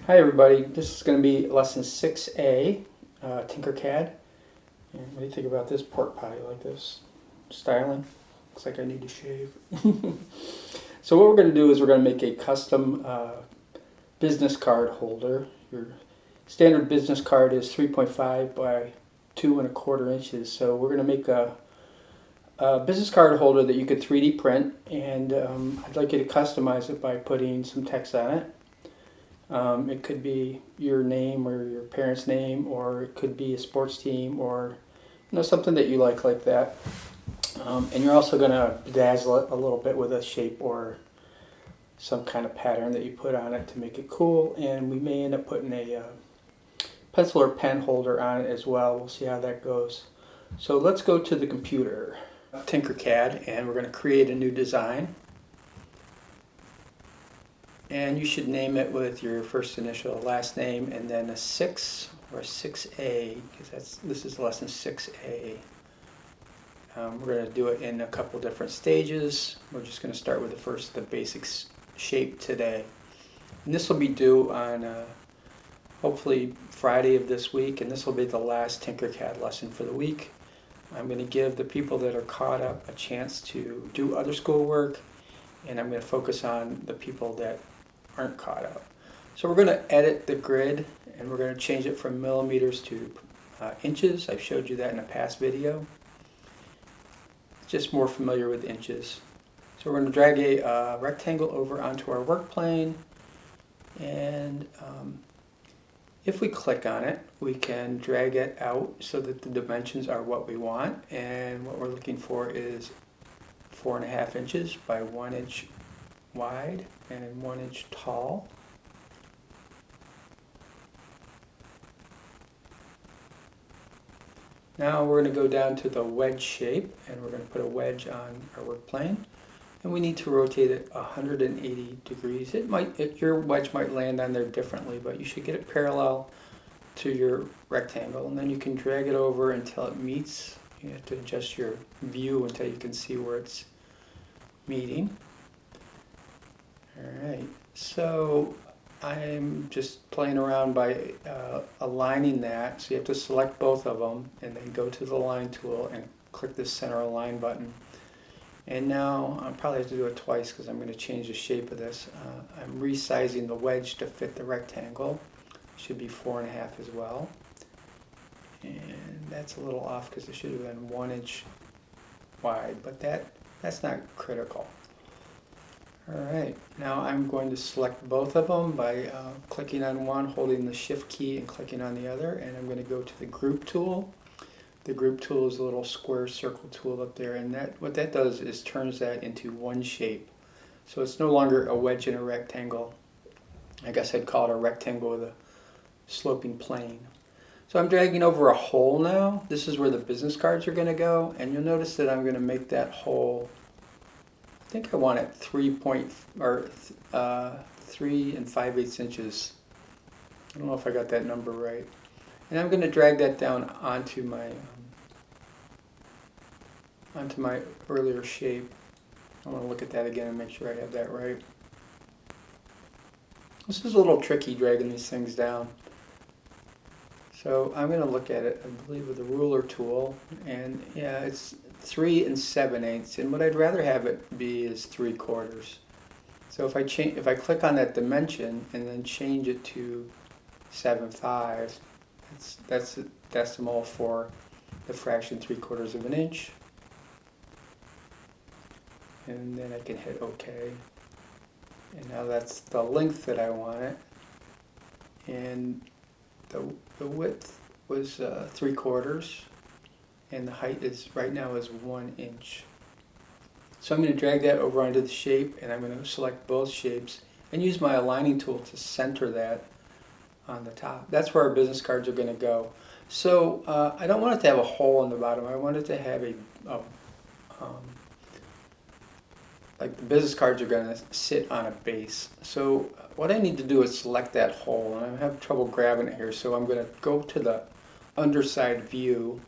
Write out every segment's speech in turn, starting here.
Hi everybody, this is going to be lesson 6A, TinkerCAD. And what do you think about this pork pie like this? Styling? Looks like I need to shave. So what we're going to do is we're going to make a custom business card holder. Your standard business card is 3.5 by 2¼ inches. So we're going to make a business card holder that you could 3D print, and I'd like you to customize it by putting some text on it. It could be your name or your parents' name, or it could be a sports team, or something that you like that. And you're also going to bedazzle it a little bit with a shape or some kind of pattern that you put on it to make it cool. And we may end up putting a pencil or pen holder on it as well. We'll see how that goes. So let's go to the computer, TinkerCAD, and we're going to create a new design. And you should name it with your first initial, last name, and then a 6 or 6A, because this is lesson 6A. We're going to do it in a couple different stages. We're just going to start with the basic shape today. And this will be due on hopefully Friday of this week, and this will be the last TinkerCAD lesson for the week. I'm going to give the people that are caught up a chance to do other schoolwork, and I'm going to focus on the people that aren't caught up. So we're going to edit the grid, and we're going to change it from millimeters to inches. I've showed you that in a past video. Just more familiar with inches. So we're going to drag a rectangle over onto our work plane, and if we click on it, we can drag it out so that the dimensions are what we want, and what we're looking for is 4½ inches by 1 inch wide and 1 inch tall. Now we're going to go down to the wedge shape, and we're going to put a wedge on our work plane, and we need to rotate it 180 degrees. Your wedge might land on there differently, but you should get it parallel to your rectangle, and then you can drag it over until it meets. You have to adjust your view until you can see where it's meeting. Alright, so I'm just playing around by aligning that. So you have to select both of them and then go to the line tool and click the center align button. And now I'll probably have to do it twice because I'm going to change the shape of this. I'm resizing the wedge to fit the rectangle. Should be 4½ as well. And that's a little off because it should have been 1 inch wide, but that's not critical. Alright, now I'm going to select both of them by clicking on one, holding the shift key and clicking on the other, and I'm going to go to the group tool. The group tool is a little square circle tool up there, and what that does is turns that into one shape. So it's no longer a wedge and a rectangle. I guess I'd call it a rectangle with a sloping plane. So I'm dragging over a hole now. This is where the business cards are going to go, and you'll notice that I'm going to make that hole, I think I want it 3 5/8 inches. I don't know if I got that number right. And I'm going to drag that down onto my earlier shape. I want to look at that again and make sure I have that right. This is a little tricky, dragging these things down. So I'm going to look at it, I believe, with the ruler tool, and yeah, it's 3 7/8, and what I'd rather have it be is 3/4. So if I click on that dimension and then change it to 7/5, that's the decimal for the fraction 3/4 of an inch, and then I can hit OK. And now that's the length that I want it, and the width was 3/4, and the height is right now is 1 inch. So I'm going to drag that over onto the shape, and I'm going to select both shapes and use my aligning tool to center that on the top. That's where our business cards are going to go. So I don't want it to have a hole in the bottom. I want it to have like the business cards are going to sit on a base. So what I need to do is select that hole, and I'm having trouble grabbing it here, so I'm going to go to the underside view,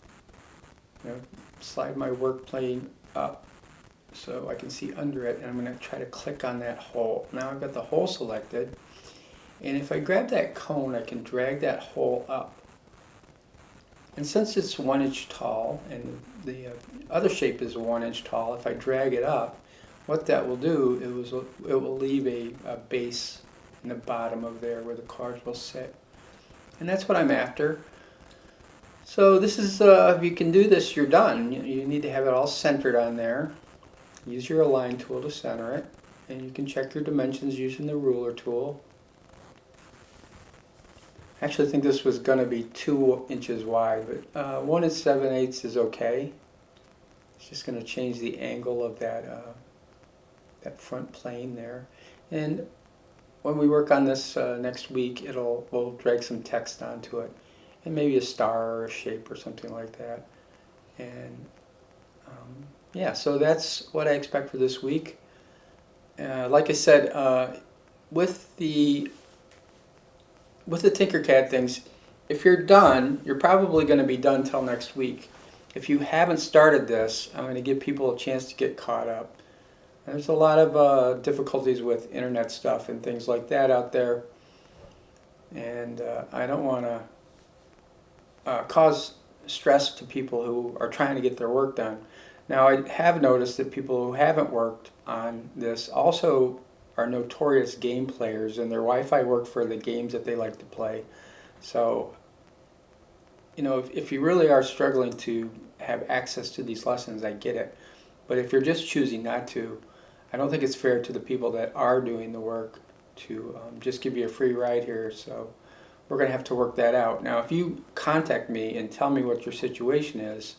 slide my work plane up so I can see under it, and I'm going to try to click on that hole. Now I've got the hole selected, And if I grab that cone, I can drag that hole up. And since it's 1 inch tall and the other shape is 1 inch tall, if I drag it up, what that will do is it will leave a base in the bottom of there where the cards will sit. And that's what I'm after. So this is, if you can do this, you're done. You need to have it all centered on there. Use your align tool to center it. And you can check your dimensions using the ruler tool. I actually think this was going to be 2 inches wide, but 1 7/8 is okay. It's just going to change the angle of that front plane there. And when we work on this next week, we'll drag some text onto it, and maybe a star or a shape or something like that. And yeah, so that's what I expect for this week. Like I said, with the TinkerCad things, if you're done, you're probably going to be done till next week. If you haven't started this, I'm going to give people a chance to get caught up. There's a lot of difficulties with internet stuff and things like that out there, and I don't want to cause stress to people who are trying to get their work done. Now, I have noticed that people who haven't worked on this also are notorious game players, and their Wi-Fi work for the games that they like to play. So, you know, if you really are struggling to have access to these lessons, I get it. But if you're just choosing not to, I don't think it's fair to the people that are doing the work to just give you a free ride here. So we're going to have to work that out. Now, if you contact me and tell me what your situation is,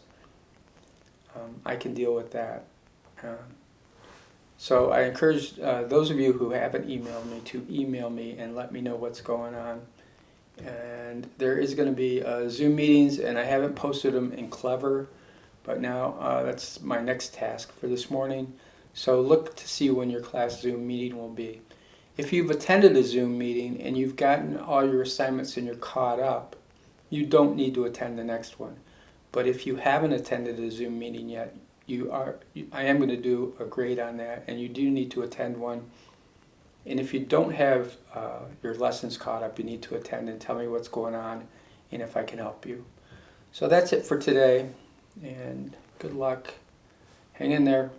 I can deal with that. So I encourage those of you who haven't emailed me to email me and let me know what's going on. And there is going to be Zoom meetings, and I haven't posted them in Clever, but now that's my next task for this morning. So look to see when your class Zoom meeting will be. If you've attended a Zoom meeting and you've gotten all your assignments and you're caught up, you don't need to attend the next one. But if you haven't attended a Zoom meeting yet, I am going to do a grade on that, and you do need to attend one. And if you don't have your lessons caught up, you need to attend and tell me what's going on and if I can help you. So that's it for today, and good luck. Hang in there.